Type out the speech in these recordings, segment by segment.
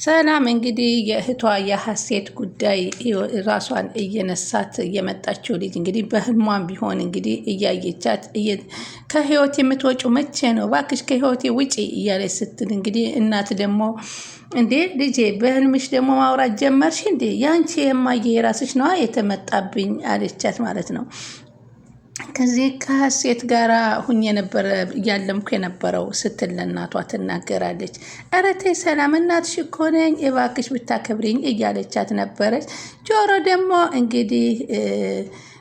ሰላም እንግዲህ የእህቷ የሀሴት ጉዳይ ራሷን እየነሳት የመጣችው ልጅ እንግዲህ በህልሟም ቢሆን እንግዲህ እያየቻት ከህይወት የምትወጪው መቼ ነው? እባክሽ ከህይወቴ ውጪ እያለች ስትል እንግዲህ እናት ደግሞ እንዴ ልጄ በህልምሽ ደግሞ ማውራት ጀመርሽ እንዴ? ያንቺ የማየ የራስሽ ነዋ የተመጣብኝ አለቻት ማለት ነው። ከዚህ ከሀሴት ጋር ሁኜ ነበረ እያለምኩ የነበረው ስትል ለእናቷ ትናገራለች። ኧረ ተይ ሰላም እናትሽ እኮ ነኝ እባክሽ ብታከብሪኝ እያለቻት ነበረች። ጆሮ ደግሞ እንግዲህ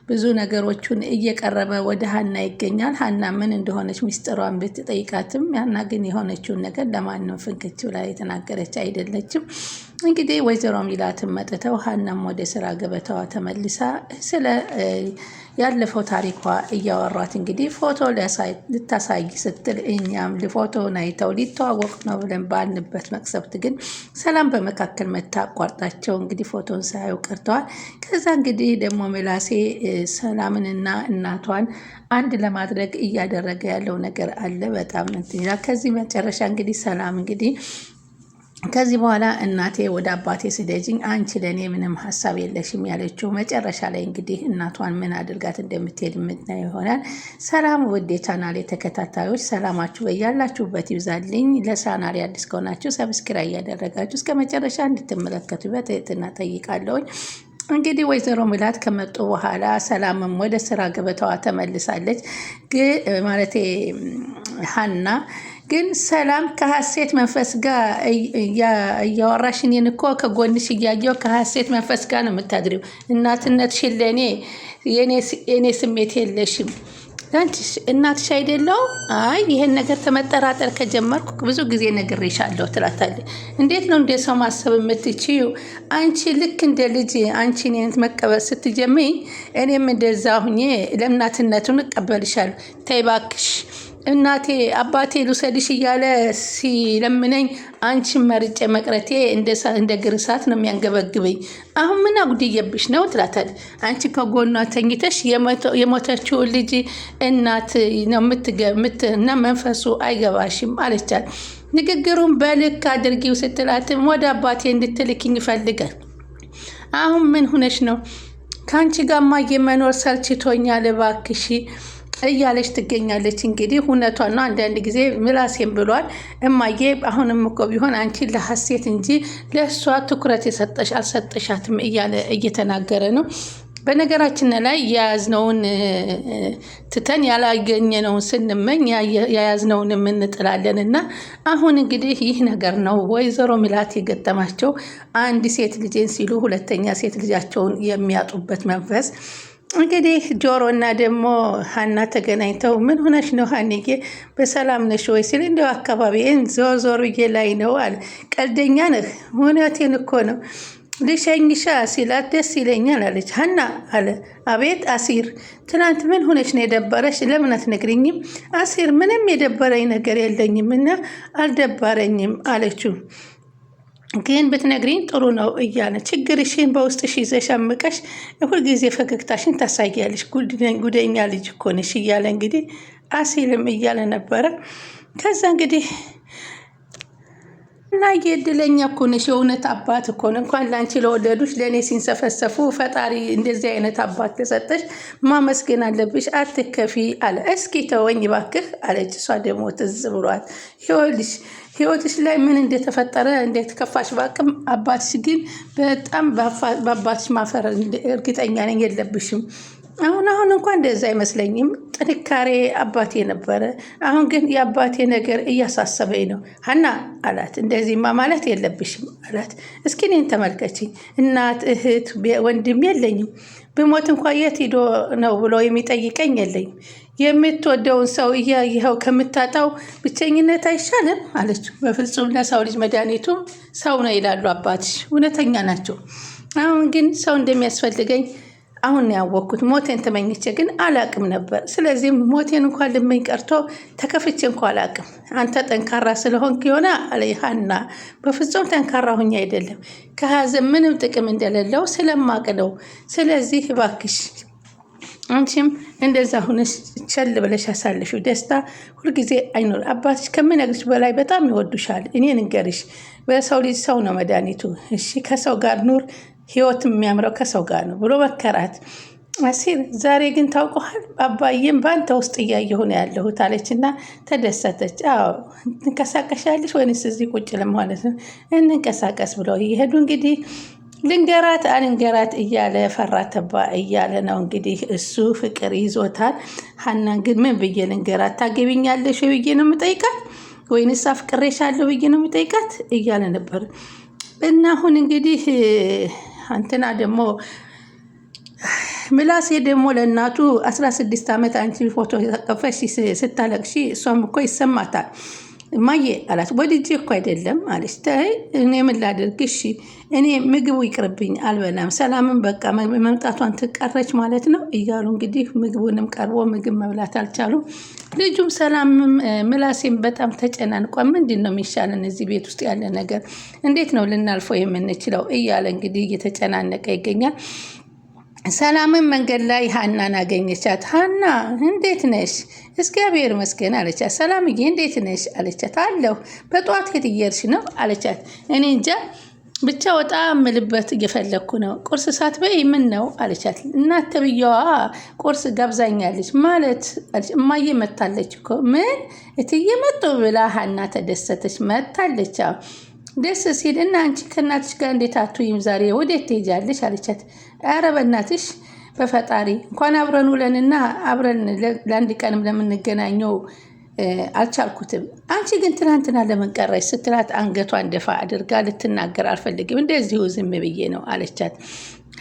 ብዙ ነገሮቹን እየቀረበ ወደ ሀና ይገኛል። ሀና ምን እንደሆነች ሚስጥሯን ብትጠይቃትም ሀና ግን የሆነችውን ነገር ለማንም ፍንክች ብላ የተናገረች አይደለችም። እንግዲህ ወይዘሮ ሚላትን መጥተው ሀናም ወደ ስራ ገበታዋ ተመልሳ ስለ ያለፈው ታሪኳ እያወሯት እንግዲህ ፎቶ ልታሳይ ስትል እኛም ፎቶውን አይተው ሊተዋወቅ ነው ብለን ባልንበት መቅሰፍት ግን ሰላም በመካከል መታ አቋርጣቸው እንግዲህ ፎቶውን ሳያዩ ቀርተዋል። ከዛ እንግዲህ ደግሞ ምላሴ ሰላምንና እናቷን አንድ ለማድረግ እያደረገ ያለው ነገር አለ። በጣም ከዚህ መጨረሻ እንግዲህ ሰላም እንግዲህ ከዚህ በኋላ እናቴ ወደ አባቴ ስደጅኝ አንቺ ለእኔ ምንም ሀሳብ የለሽም ያለችው መጨረሻ ላይ እንግዲህ እናቷን ምን አድርጋት እንደምትሄድ የምናየው ይሆናል። ሰላም ውድ የቻናሌ ተከታታዮች ሰላማችሁ በያላችሁበት ይብዛልኝ። ለቻናሌ አዲስ ከሆናችሁ ሰብስክራይብ እያደረጋችሁ እስከ መጨረሻ እንድትመለከቱ በትህትና ጠይቃለሁኝ። እንግዲህ ወይዘሮ ሚላት ከመጡ በኋላ ሰላምም ወደ ስራ ገበታዋ ተመልሳለች። ማለቴ ሀና ግን ሰላም ከሀሴት መንፈስ ጋር እያወራሽ እኔን እኮ ከጎንሽ እያየሁ ከሀሴት መንፈስ ጋር ነው የምታድሪው። እናትነትሽን ለእኔ የእኔ ስሜት የለሽም። አንቺስ እናትሽ አይደለው? አይ ይሄን ነገር ተመጠራጠር ከጀመርኩ ብዙ ጊዜ ነግሬሻለሁ ትላታለች። እንዴት ነው እንደ ሰው ማሰብ የምትችይው? አንቺ ልክ እንደ ልጅ አንቺ እኔን መቀበል ስትጀምኝ እኔም እንደዛ ሁኜ ለእናትነቱን እቀበልሻለሁ። ተይ እባክሽ እናቴ አባቴ ልውሰድሽ እያለ ሲለምነኝ አንቺን መርጬ መቅረቴ እንደ ግርሳት ነው የሚያንገበግበኝ። አሁን ምን አጉድዬብሽ ነው ትላታለች። አንቺ ከጎኗ ተኝተሽ የሞተችውን ልጅ እናት ነው እና መንፈሱ አይገባሽም አለቻት። ንግግሩን በልክ አድርጊው ስትላትም ወደ አባቴ እንድትልክኝ ይፈልጋል። አሁን ምን ሁነሽ ነው? ከአንቺ ጋማ የመኖር ሰልችቶኛል እባክሽ እያለች ትገኛለች። እንግዲህ እውነቷን ነው። አንዳንድ ጊዜ ምላሴም ብሏል እማዬ አሁንም እኮ ቢሆን አንቺ ለሀሴት እንጂ ለእሷ ትኩረት የሰጠሽ አልሰጠሻትም እያለ እየተናገረ ነው። በነገራችን ላይ የያዝነውን ትተን ያላገኘነውን ስንመኝ የያዝነውን እንጥላለን እና አሁን እንግዲህ ይህ ነገር ነው ወይዘሮ ሚላት የገጠማቸው። አንድ ሴት ልጄን ሲሉ ሁለተኛ ሴት ልጃቸውን የሚያጡበት መንፈስ እንግዲህ ጆሮና ደግሞ ሀና ተገናኝተው ምን ሆነሽ ነው ሀኒዬ በሰላም ነሽ ወይ ሲል እንደው አካባቢዬን ዞርዬ ላይ ነው አለ። ቀልደኛ ነህ እውነቴን እኮ ነው ልሸኝሻ ሲላት ደስ ይለኛል አለች። ሀና አለ። አቤት አሲር ትናንት ምን ሆነሽ ነው የደበረሽ? ለምን አትነግሪኝም? አሲር ምንም የደበረኝ ነገር የለኝም እና አልደበረኝም አለችው። ግን ብትነግሪኝ ጥሩ ነው እያለ ችግርሽን በውስጥሽ ይዘሽ አምቀሽ ሁልጊዜ ፈገግታሽን ታሳያለሽ። ጉደኛ ልጅ እኮ ነሽ እያለ እንግዲህ አሲልም እያለ ነበረ። ከዛ እንግዲህ እና የእድለኛ እኮ ነሽ የእውነት አባት እኮ ነው። እንኳን ላንቺ ለወለዱሽ ለእኔ ሲንሰፈሰፉ ፈጣሪ እንደዚህ አይነት አባት ተሰጠሽ ማመስገን አለብሽ። አትከፊ አለ። እስኪ ተወኝ እባክህ አለች። እሷ ደግሞ ትዝ ብሏት ህይወትሽ ላይ ምን እንደተፈጠረ እንዴት ከፋሽ ባቅም አባትሽ ግን በጣም በአባትሽ ማፈር እርግጠኛ ነኝ የለብሽም። አሁን እንኳን እንደዛ አይመስለኝም። ጥንካሬ አባቴ ነበረ። አሁን ግን የአባቴ ነገር እያሳሰበኝ ነው ሀና አላት። እንደዚህማ ማለት የለብሽም አላት። እስኪ እኔን ተመልከችኝ። እናት እህት ወንድም የለኝም። ብሞት እንኳ የት ሂዶ ነው ብሎ የሚጠይቀኝ የለኝም። የምትወደውን ሰው እያየኸው ከምታጣው ብቸኝነት አይሻልም አለች። በፍጹም ለሰው ልጅ መድኃኒቱ ሰው ነው ይላሉ አባትሽ። እውነተኛ ናቸው። አሁን ግን ሰው እንደሚያስፈልገኝ አሁን ነው ያወቅኩት። ሞቴን ተመኝቼ ግን አላቅም ነበር። ስለዚህ ሞቴን እንኳን ልመኝ ቀርቶ ተከፍቼ እንኳን አላቅም። አንተ ጠንካራ ስለሆንክ ይሆና አለ ሀና። በፍጹም ጠንካራ ሁኝ አይደለም፣ ከሀዘን ምንም ጥቅም እንደሌለው ስለማቅ ነው። ስለዚህ እባክሽ አንቺም እንደዛ ሁነሽ ቸል ብለሽ አሳልፊው። ደስታ ሁልጊዜ አይኖር። አባትሽ ከምነግርሽ በላይ በጣም ይወዱሻል። እኔ ንገርሽ፣ በሰው ልጅ ሰው ነው መድኃኒቱ። እሺ ከሰው ጋር ኑር፣ ህይወት የሚያምረው ከሰው ጋር ነው ብሎ መከራት። አሲር ዛሬ ግን ታውቀዋል፣ አባዬም በአንተ ውስጥ እያየሁ ነው ያለሁት አለች እና ተደሰተች። አዎ እንንቀሳቀሻለሽ ወይንስ እዚህ ቁጭ ለማለት ነው? እንንቀሳቀስ ብለው እየሄዱ እንግዲህ ልንገራት አልንገራት እያለ ፈራተባ እያለ ነው እንግዲህ እሱ ፍቅር ይዞታል። ሀናን ግን ምን ብዬ ልንገራት? ታገቢኛለሽ ብዬ ነው የምጠይቃት ወይንስ አፍቅሬሻለሁ ብዬ ነው የምጠይቃት እያለ ነበር። እና አሁን እንግዲህ አንተና ደግሞ ምላሴ ደግሞ ለእናቱ 16 ዓመት አንቺ ፎቶ ተቀፈሽ ስታለቅሺ እሷም እኮ ይሰማታል። ማየ አላት። ወድጄ እኮ አይደለም አለች። ታይ እኔ ምን ላድርግ? እሺ እኔ ምግቡ ይቅርብኝ አልበላም። ሰላምን በቃ መምጣቷን ትቀረች ማለት ነው እያሉ እንግዲህ ምግቡንም ቀርቦ ምግብ መብላት አልቻሉም። ልጁም ሰላምም ምላሴም በጣም ተጨናንቋ ምንድን ነው የሚሻለን እዚህ ቤት ውስጥ ያለ ነገር እንዴት ነው ልናልፈው የምንችለው እያለ እንግዲህ እየተጨናነቀ ይገኛል። ሰላምን መንገድ ላይ ሀናን አገኘቻት። ሀና እንዴት ነሽ? እግዚአብሔር ይመስገን አለቻት። ሰላምዬ እንዴት ነሽ አለቻት። አለሁ። በጠዋት የት እየሄድሽ ነው አለቻት። እኔ እንጃ ብቻ ወጣ ምልበት እየፈለግኩ ነው። ቁርስ ሳትበይ ምን ነው አለቻት። እናት ተብዬዋ ቁርስ ጋብዛኛለች ማለት እማዬ መታለች እኮ። ምን እትዬ መጡ ብላ ሀና ተደሰተች። መታለች ደስ ሲል እና አንቺ ከእናትሽ ጋር እንዴት አትይም ዛሬ ወዴት ትሄጃለሽ አለቻት። ኧረ በእናትሽ በፈጣሪ እንኳን አብረን ውለንና አብረን ለአንድ ቀንም ለምንገናኘው አልቻልኩትም። አንቺ ግን ትናንትና ለምን ቀረሽ ስትላት አንገቷን ደፋ አድርጋ ልትናገር አልፈልግም እንደዚሁ ዝም ብዬ ነው አለቻት።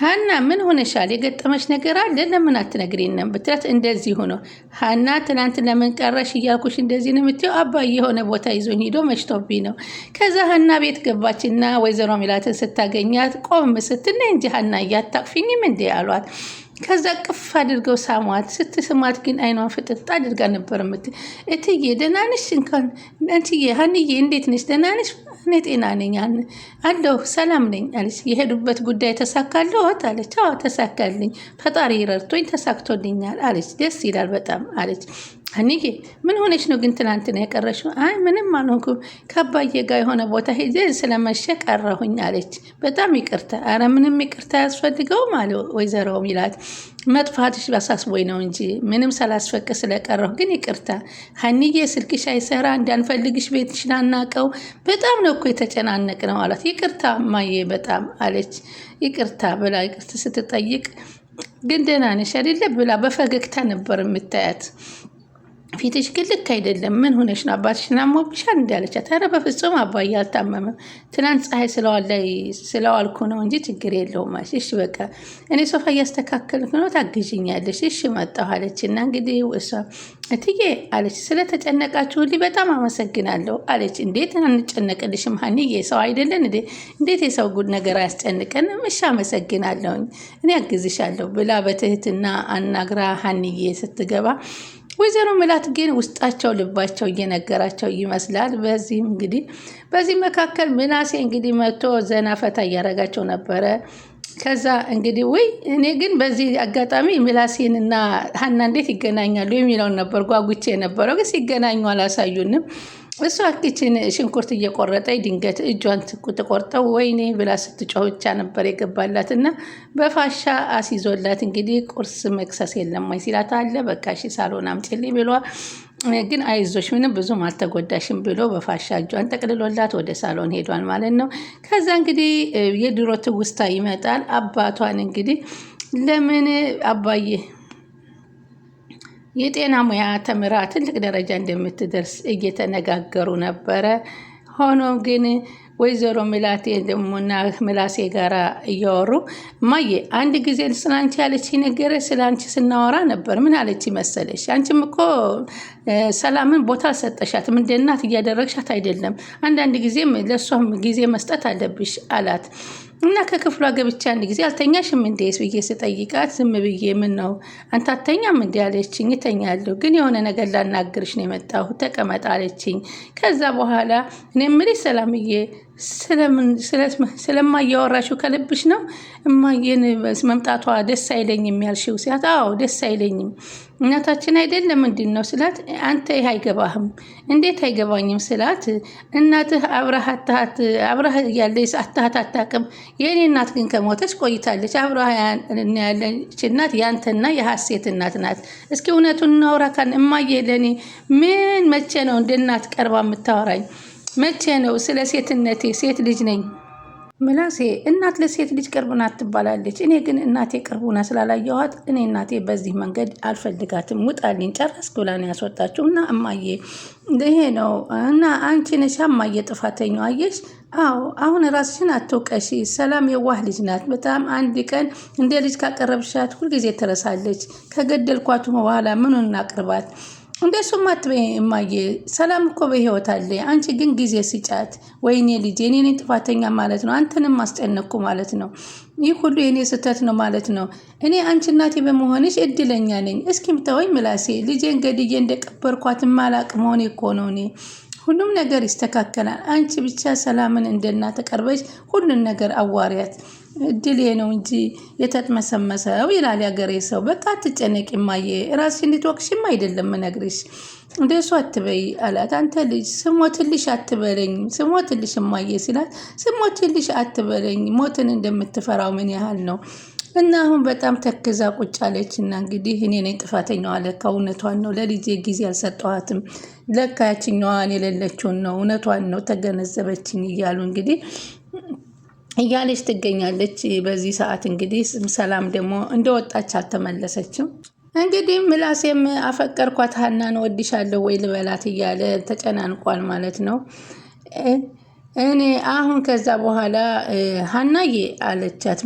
ሀና ምን ሆነሻል? የገጠመች ነገር አለ? ለምን አትነግሪንም ብትላት እንደዚህ ሆኖ ሀና ትናንት ለምን ቀረሽ እያልኩሽ እንደዚህ ነው የምትይው? አባዬ የሆነ ቦታ ይዞኝ ሂዶ መሽቶብኝ ነው። ከዛ ሀና ቤት ገባችና ወይዘሮ ሚላትን ስታገኛት ቆም ስትል እንጂ ሀና እያታቅፊኝም እንዴ አሏት። ከዛ ቅፍ አድርገው ሳሟት። ስትስማት ግን አይኗን ፍጥጥ አድርጋ ነበር እትዬ ደህና ነሽ? እንኳን አንቺዬ ሀንዬ እንዴት ነሽ? ደህና ነሽ? እኔ ጤና ነኝ አለሁ ሰላም ነኝ አለች። የሄዱበት ጉዳይ ተሳካለዎት አለች። አዎ ተሳካልኝ፣ ፈጣሪ ረድቶኝ ተሳክቶልኛል አለች። ደስ ይላል በጣም አለች። ሀኒዬ ምን ሆነች ነው ግን ትናንትና የቀረሽው? አይ ምንም አልሆንኩም፣ ከአባዬ ጋር የሆነ ቦታ ሄጄ ስለመሸ ቀረሁኝ አለች። በጣም ይቅርታ። አረ ምንም ይቅርታ ያስፈልገውም አለ ወይዘሮ ሚላት። መጥፋትሽ አሳስቦኝ ነው እንጂ ምንም ሳላስፈቅድ ስለቀረሁ ግን ይቅርታ። ሀኒዬ ስልክሽ አይሰራ እንዳንፈልግሽ ቤትሽን አናውቀው በጣም ነው እኮ የተጨናነቅ ነው አላት። ይቅርታ ማዬ በጣም አለች። ይቅርታ ብላ ይቅርታ ስትጠይቅ ግን ደህና ነሽ አይደለ ብላ በፈገግታ ነበር የምታያት። ፊትሽ ግን ልክ አይደለም። ምን ሆነሽ ነው? አባትሽን አሞብሻል እንዳለቻት። ኧረ በፍጹም አባዬ አልታመመም። ትናንት ፀሐይ ስለዋልኩ ነው እንጂ ችግር የለውም አለች። እሺ በቃ እኔ ሶፋ እያስተካከልኩ ነው ታግዥኛለሽ? እሺ መጣሁ አለች። እና እንግዲህ እሷ እትዬ አለች ስለተጨነቃችሁልኝ በጣም አመሰግናለሁ አለች። እንዴት አንጨነቅልሽም ሀኒዬ፣ ሰው አይደለን እንዴ? እንዴት የሰው ጉድ ነገር አያስጨንቀንም? እሺ አመሰግናለሁኝ፣ እኔ አግዝሻለሁ ብላ በትህትና አናግራ ሀኒዬ ስትገባ ወይዘሮ ምላት ግን ውስጣቸው ልባቸው እየነገራቸው ይመስላል። በዚህ መካከል ምናሴ እንግዲህ መጥቶ ዘና ፈታ እያረጋቸው ነበረ። ከዛ እንግዲህ ወይ እኔ ግን በዚህ አጋጣሚ ምላሴንና ሀና እንዴት ይገናኛሉ የሚለውን ነበር ጓጉቼ የነበረው፣ ግን ሲገናኙ አላሳዩንም። እሷ ኪችን ሽንኩርት እየቆረጠ ድንገት እጇን ትቆርጠው ወይኔ ብላ ስትጮህ ብቻ ነበር የገባላት እና በፋሻ አስይዞላት እንግዲህ ቁርስ መክሰስ የለም ወይ ሲላት አለ በቃ እሺ ሳሎን አምጪልኝ ብሎ ግን አይዞሽ ምንም ብዙም አልተጎዳሽም ብሎ በፋሻ እጇን ጠቅልሎላት ወደ ሳሎን ሄዷል ማለት ነው። ከዛ እንግዲህ የድሮ ትውስታ ይመጣል። አባቷን እንግዲህ ለምን አባዬ የጤና ሙያ ተምራ ትልቅ ደረጃ እንደምትደርስ እየተነጋገሩ ነበረ። ሆኖም ግን ወይዘሮ ሚላቴ ደሞና ምላሴ ጋር እያወሩ ማየ አንድ ጊዜ ስላንቺ ያለች ነገር ስላንቺ ስናወራ ነበር። ምን አለች መሰለሽ? አንቺም እኮ ሰላምን ቦታ ሰጠሻትም እንደ እናት እያደረግሻት አይደለም። አንዳንድ ጊዜም ለእሷም ጊዜ መስጠት አለብሽ አላት። እና ከክፍሏ ገብቻ አንድ ጊዜ አልተኛሽም እንዴስ ብዬ ስጠይቃት ዝም ብዬ ምን ነው አንተ አተኛም እንዴ አለችኝ። እተኛለሁ ግን የሆነ ነገር ላናግርሽ ነው የመጣሁት ተቀመጥ አለችኝ። ከዛ በኋላ እኔ የምልሽ ሰላምዬ ስለማያወራሽው ከልብሽ ነው? እማዬን መምጣቷ ደስ አይለኝም ያልሽው ሲላት፣ አዎ ደስ አይለኝም እናታችን አይደለም ምንድን ነው ስላት፣ አንተ ይህ አይገባህም። እንዴት አይገባኝም ስላት፣ እናትህ አብረህ ያለች አታሃት አታውቅም። የእኔ እናት ግን ከሞተች ቆይታለች። አብረህ ያለች እናት ያንተና የሀሴት እናት ናት። እስኪ እውነቱን እናውራ ካልን እማዬ ለእኔ ምን መቼ ነው እንደ እናት ቀርባ የምታወራኝ? መቼ ነው? ስለ ሴትነቴ ሴት ልጅ ነኝ። ምላሴ እናት ለሴት ልጅ ቅርብ ናት ትባላለች። እኔ ግን እናቴ ቅርብ ሆና ስላላየኋት እኔ እናቴ በዚህ መንገድ አልፈልጋትም፣ ውጣልኝ ጨረስኩ ብላ ነው ያስወጣችው። እና እማዬ ይሄ ነው እና አንቺ ነሽ እማዬ ጥፋተኛው። አየሽ? አዎ አሁን ራስሽን አትውቀሺ። ሰላም የዋህ ልጅ ናት በጣም። አንድ ቀን እንደ ልጅ ካቀረብሻት ሁልጊዜ ትረሳለች። ከገደልኳቱ በኋላ ምኑን እናቅርባት? እንደሱም አትበይ እማዬ፣ ሰላም እኮ በህይወት አለ። አንቺ ግን ጊዜ ስጫት። ወይኔ ልጄ እኔ ነኝ ጥፋተኛ ማለት ነው። አንተንም አስጨነቅኩ ማለት ነው። ይህ ሁሉ የኔ ስህተት ነው ማለት ነው። እኔ አንቺ እናቴ በመሆንሽ እድለኛ ነኝ። እስኪም ተወኝ ምላሴ፣ ልጄን ገድዬ እንደቀበርኳት ማላቅ መሆኔ እኮ ነው። እኔ ሁሉም ነገር ይስተካከላል። አንቺ ብቻ ሰላምን እንደ እናት ቀርበሽ ሁሉን ነገር አዋሪያት። እድሌ ነው እንጂ የተጥመሰመሰው ይላል ያገሬ ሰው። በቃ አትጨነቂ እማዬ፣ ራስሽን እንድትወቅሽም አይደለም እነግርሽ። እንደሱ አትበይ አላት። አንተ ልጅ ስሞትልሽ አትበለኝ፣ ስሞትልሽ እማዬ ሲላት፣ ስሞትልሽ አትበለኝ ሞትን እንደምትፈራው ምን ያህል ነው። እና አሁን በጣም ተክዛ ቁጭ አለች። እና እንግዲህ እኔ ነኝ ጥፋተኛዋ፣ ለካ እውነቷን ነው፣ ለልጄ ጊዜ አልሰጠኋትም፣ ለካ ያችኛዋን የሌለችውን ነው፣ እውነቷን ነው ተገነዘበችኝ እያሉ እንግዲህ እያለች ትገኛለች። በዚህ ሰዓት እንግዲህ ሰላም ደግሞ እንደወጣች አልተመለሰችም። እንግዲህ ምላሴም አፈቀርኳት ሀናን ወድሻለሁ ወይ ልበላት እያለ ተጨናንቋል ማለት ነው። እኔ አሁን ከዛ በኋላ ሀናዬ አለቻት፣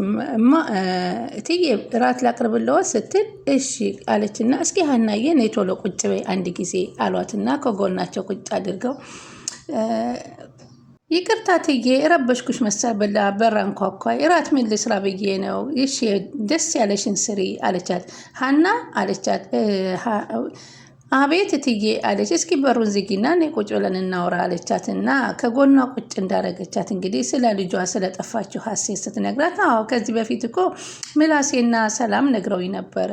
እትዬ እራት ላቅርብልዎ ስትል እሺ አለችና፣ እስኪ ሀናዬ ነይ ቶሎ ቁጭ በይ አንድ ጊዜ አሏትና ከጎናቸው ቁጭ አድርገው ይቅርታ እትዬ ረበሽኩሽ መሰል ብላ በር አንኳኳ። እራት ምን ልስራ ብዬ ነው። እሺ ደስ ያለሽን ስሪ አለቻት። ሀና አለቻት። አቤት እትዬ አለች። እስኪ በሩን ዝጊና እኔ ቁጭ ብለን እናውራ አለቻት። እና ከጎኗ ቁጭ እንዳረገቻት እንግዲህ ስለ ልጇ ስለጠፋችው ሀሴት ስትነግራት፣ አዎ ከዚህ በፊት እኮ ምላሴና ሰላም ነግረውኝ ነበረ፣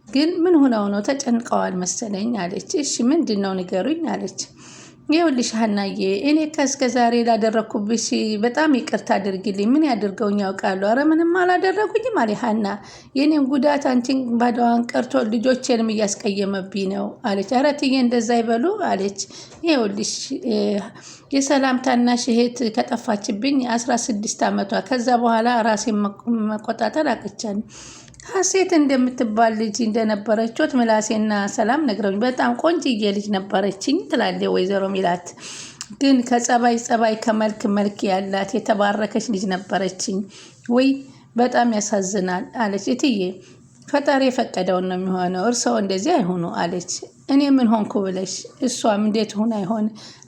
ግን ምን ሆነው ነው ተጨንቀዋል መሰለኝ አለች። እሺ ምንድን ነው ንገሩኝ አለች። ይኸውልሽ ሀናዬ እኔ ከእስከ ዛሬ ላደረግኩብሽ በጣም ይቅርታ አድርጊልኝ። ምን ያድርገውኝ ያውቃሉ? አረ ምንም አላደረጉኝም አለ ሀና። የኔም ጉዳት አንቺን ባዶዋን ቀርቶ ልጆቼንም እያስቀየመብኝ ነው አለች። አረ እትዬ እንደዛ ይበሉ አለች። ይኸውልሽ የሰላም ታናሽ እህት ከጠፋችብኝ 16 ዓመቷ፣ ከዛ በኋላ ራሴን መቆጣጠር አቅቻለሁ። ሀሴት እንደምትባል ልጅ እንደነበረችት ምላሴና ሰላም ነግረውኝ፣ በጣም ቆንጅዬ ልጅ ነበረችኝ ትላለ ወይዘሮ ሚላት። ግን ከጸባይ ከመልክ መልክ ያላት የተባረከች ልጅ ነበረችኝ። ወይ በጣም ያሳዝናል አለች። እትዬ ፈጣሪ የፈቀደውን ነው የሚሆነው፣ እርስዎ እንደዚህ አይሆኑ አለች። እኔ ምን ሆንኩ ብለሽ? እሷም እንዴት ሆን አይሆን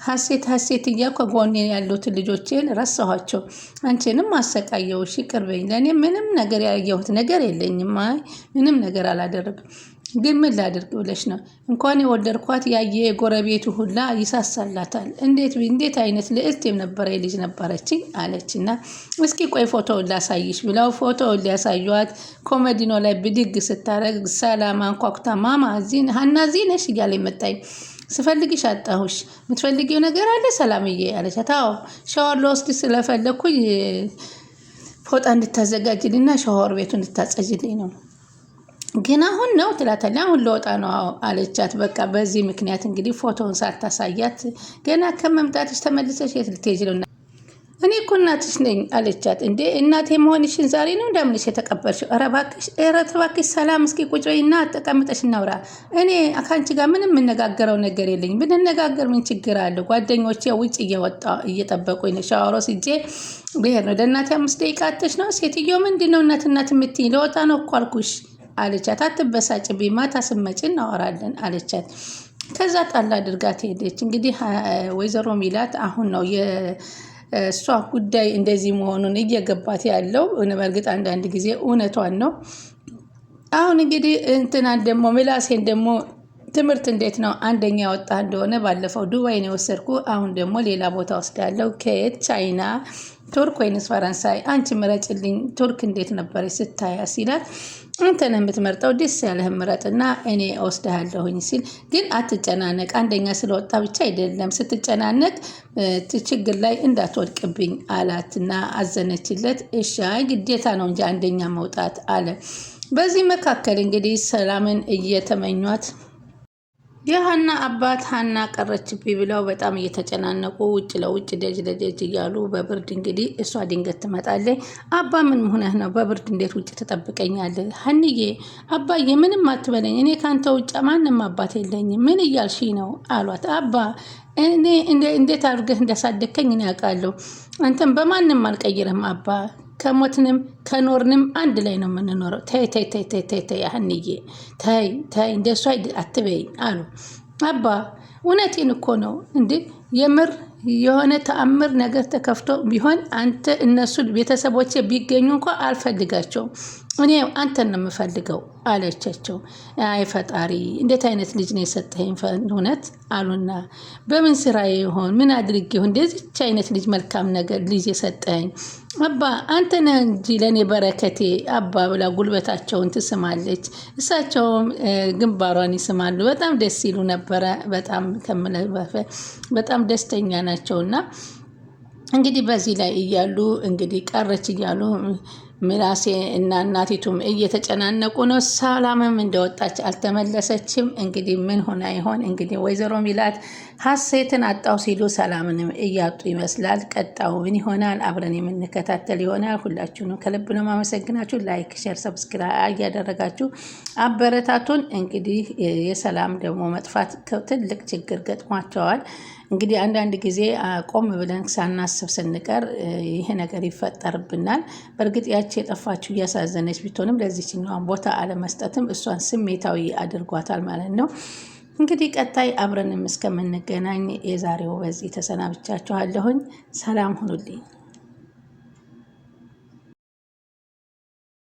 ሀሴት እያ ከጎኔ ያሉትን ልጆቼን ረሳኋቸው፣ አንቺንም አሰቃየውሽ፣ ይቅር በይኝ። ለእኔ ምንም ነገር ያየሁት ነገር የለኝም። አይ ምንም ነገር አላደረግም። ግን ምን ላድርግ ብለሽ ነው? እንኳን የወለድኳት ያየ የጎረቤቱ ሁላ ይሳሳላታል። እንዴት አይነት ልዕልት ነበረ ልጅ ነበረችኝ አለች። እና እስኪ ቆይ ፎቶውን ላሳይሽ ብለው ፎቶውን ሊያሳዩት ኮመዲኖ ላይ ብድግ ስታረግ ሰላም አንኳኩታ ማማ ሀና እዚህ ነሽ እያለ መጣኝ። ስፈልግሽ አጣሁሽ፣ የምትፈልጊው ነገር አለ ሰላምዬ አለቻት። አዎ ሻወር ለወስድ ስለፈለግኩኝ ፎጣ እንድታዘጋጅልኝና ሻወር ቤቱ እንድታጸጅልኝ ነው። ግን አሁን ነው ትላታለች። አሁን ለወጣ ነው አለቻት። በቃ በዚህ ምክንያት እንግዲህ ፎቶውን ሳታሳያት ገና ከመምጣትሽ ተመልሰሽ የት ልትሄጂ ነው? እኔ እኮ እናትሽ ነኝ አለቻት። እንዴ እናቴ መሆንሽን ዛሬ ነው እንዳምንሽ የተቀበልሽው? ኧረ እባክሽ ሰላም፣ እስኪ ቁጭ በይና ተቀምጠሽ እናውራ። እኔ ከአንቺ ጋር ምንም የምነጋገረው ነገር የለኝም። ብንነጋገር ምን ችግር አለው? ጓደኞቼ ውጭ እየጠበቁኝ ነው። ሻወር ወስጄ ብሄር ነው። ለእናቴ 5 ደቂቃ አጥተሽ ነው? ሴትዮ ምንድን ነው እናት የምትይኝ? ለወጣ ነው እኮ አልኩሽ አለቻት። አትበሳጭብኝ፣ ማታ ስትመጪ እናወራለን አለቻት። ከዛ ጣል አድርጋት ሄደች። እንግዲህ ወይዘሮ ሚላት አሁን ነው የእሷ ጉዳይ እንደዚህ መሆኑን እየገባት ያለው። በእርግጥ አንዳንድ ጊዜ እውነቷን ነው። አሁን እንግዲህ እንትናን ደግሞ ምላሴን ደግሞ ትምህርት እንዴት ነው? አንደኛ ወጣ እንደሆነ ባለፈው ዱባይ ነው የወሰድኩ፣ አሁን ደግሞ ሌላ ቦታ ወስዳለሁ። ከየት? ቻይና፣ ቱርክ ወይንስ ፈረንሳይ? አንቺ ምረጭልኝ። ቱርክ እንዴት ነበረች ስታያ ሲላት አንተ ነህ የምትመርጠው፣ ደስ ያለህን ምረጥና እኔ እወስድሃለሁኝ ሲል ግን አትጨናነቅ፣ አንደኛ ስለወጣ ብቻ አይደለም ስትጨናነቅ ችግር ላይ እንዳትወድቅብኝ አላትና አዘነችለት። እሺ ግዴታ ነው እንጂ አንደኛ መውጣት አለ። በዚህ መካከል እንግዲህ ሰላምን እየተመኟት የሀና አባት ሀና ቀረችብኝ ብለው በጣም እየተጨናነቁ ውጭ ለውጭ ደጅ ለደጅ እያሉ በብርድ እንግዲህ እሷ ድንገት ትመጣለች። አባ ምን ሆነህ ነው በብርድ እንዴት ውጭ ትጠብቀኛለህ? ሀንዬ አባዬ ምንም አትበለኝ፣ እኔ ካንተ ውጭ ማንም አባት የለኝም፣ ምን እያልሽ ነው አሏት። አባ እኔ እንዴት አድርገህ እንዳሳደግከኝ እኔ አውቃለሁ፣ አንተም በማንም አልቀይርም አባ፣ ከሞትንም ከኖርንም አንድ ላይ ነው የምንኖረው። ተይ ተይ ተይ ተይ ተይ ተይ ሀንዬ ተይ ተይ እንደሷ አትበይ አሉ። አባ እውነቴን እኮ ነው እንዴ የምር የሆነ ተአምር ነገር ተከፍቶ ቢሆን አንተ እነሱ ቤተሰቦቼ ቢገኙ እንኳ አልፈልጋቸውም፣ እኔ አንተን ነው የምፈልገው አለቻቸው። አይ ፈጣሪ እንዴት አይነት ልጅ ነው የሰጠኸኝ እውነት አሉና በምን ስራ ይሆን ምን አድርጌ ይሆን እንደዚች አይነት ልጅ መልካም ነገር ልጅ የሰጠኸኝ? አባ አንተ ነህ እንጂ ለእኔ በረከቴ አባ ብላ ጉልበታቸውን ትስማለች፣ እሳቸውም ግንባሯን ይስማሉ። በጣም ደስ ይሉ ነበረ። በጣም በጣም ደስተኛ ናቸውና እንግዲህ በዚህ ላይ እያሉ እንግዲህ ቀረች እያሉ ምናሴ እና እናቲቱም እየተጨናነቁ ነው። ሰላምም እንደወጣች አልተመለሰችም። እንግዲህ ምን ሆና ይሆን? እንግዲህ ወይዘሮ ሚላት ሀሴትን አጣው ሲሉ ሰላምንም እያጡ ይመስላል። ቀጣው ምን ይሆናል? አብረን የምንከታተል ይሆናል። ሁላችሁንም ከልብ ነው ማመሰግናችሁ። ላይክ፣ ሼር፣ ሰብስክራይብ እያደረጋችሁ አበረታቱን። እንግዲህ የሰላም ደግሞ መጥፋት ትልቅ ችግር ገጥሟቸዋል። እንግዲህ አንዳንድ ጊዜ ቆም ብለን ሳናስብ ስንቀር ይሄ ነገር ይፈጠርብናል። በእርግጥ ያቺ የጠፋችው እያሳዘነች ቢሆንም ለዚችኛዋን ቦታ አለመስጠትም እሷን ስሜታዊ አድርጓታል ማለት ነው። እንግዲህ ቀጣይ አብረንም እስከምንገናኝ የዛሬው በዚህ ተሰናብቻችኋለሁኝ። ሰላም ሁኑልኝ።